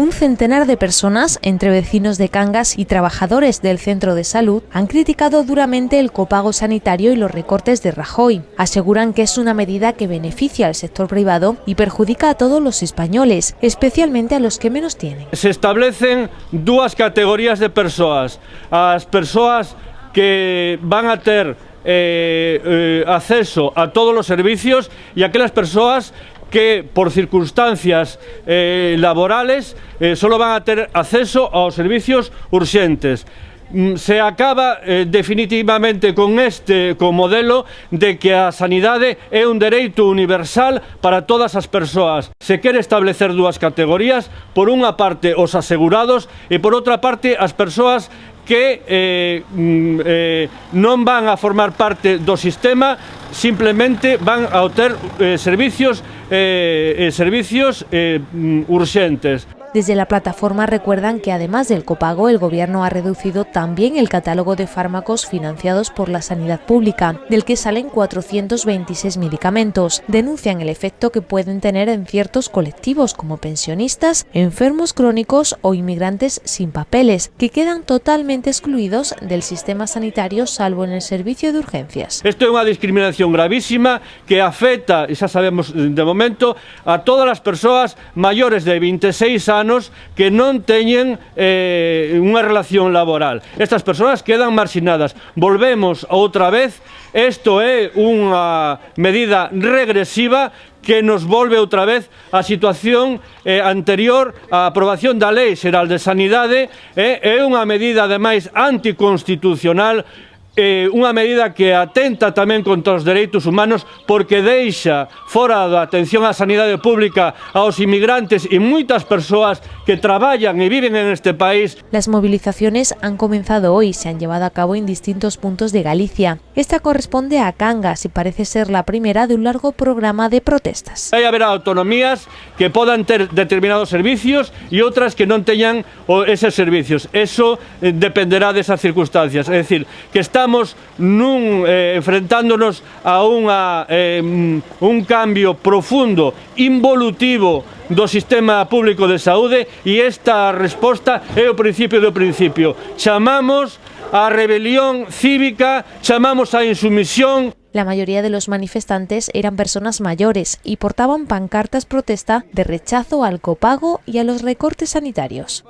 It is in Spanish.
Un centenar de personas, entre vecinos de Cangas y trabajadores del centro de salud, han criticado duramente el copago sanitario y los recortes de Rajoy. Aseguran que es una medida que beneficia al sector privado y perjudica a todos los españoles, especialmente a los que menos tienen. Se establecen dúas categorías de persoas. As persoas que van a ter acceso a todos os servicios e aquelas persoas que por circunstancias laborales solo van a ter acceso aos servicios urxentes. Se acaba definitivamente con modelo de que a sanidade é un dereito universal para todas as persoas. Se quere establecer dúas categorías, por unha parte os asegurados e por outra parte as persoas que non van a formar parte do sistema, simplemente van a obter servicios urxentes. Desde la plataforma recuerdan que además del copago, el Gobierno ha reducido también el catálogo de fármacos financiados por la sanidad pública, del que salen 426 medicamentos. Denuncian el efecto que pueden tener en ciertos colectivos como pensionistas, enfermos crónicos o inmigrantes sin papeles, que quedan totalmente excluidos del sistema sanitario salvo en el servicio de urgencias. Isto é unha discriminación gravísima que afecta, e xa sabemos de momento, a todas as persoas maiores de 26 anos que non teñen unha relación laboral. Estas persoas quedan marxinadas. Volvemos outra vez, isto é unha medida regresiva que nos volve outra vez á situación anterior á aprobación da Lei Xeral de Sanidade. É unha medida ademais anticonstitucional, unha medida que atenta tamén contra os dereitos humanos porque deixa fora da atención á sanidade pública aos inmigrantes e moitas persoas que traballan e viven en este país. Las movilizaciones han comenzado hoy y se han llevado a cabo en distintos puntos de Galicia. Esta corresponde a Cangas y parece ser la primera de un largo programa de protestas. Hai haber autonomías que podan ter determinados servicios e outras que non teñan eses servicios. Eso dependerá desas circunstancias. É dicir, que estamos enfrentándonos a un cambio profundo, involutivo do sistema público de saúde e esta resposta é o principio do principio. Chamamos á rebelión cívica, chamamos á insumisión. La mayoría de los manifestantes eran personas mayores y portaban pancartas protesta de rechazo al copago y a los recortes sanitarios.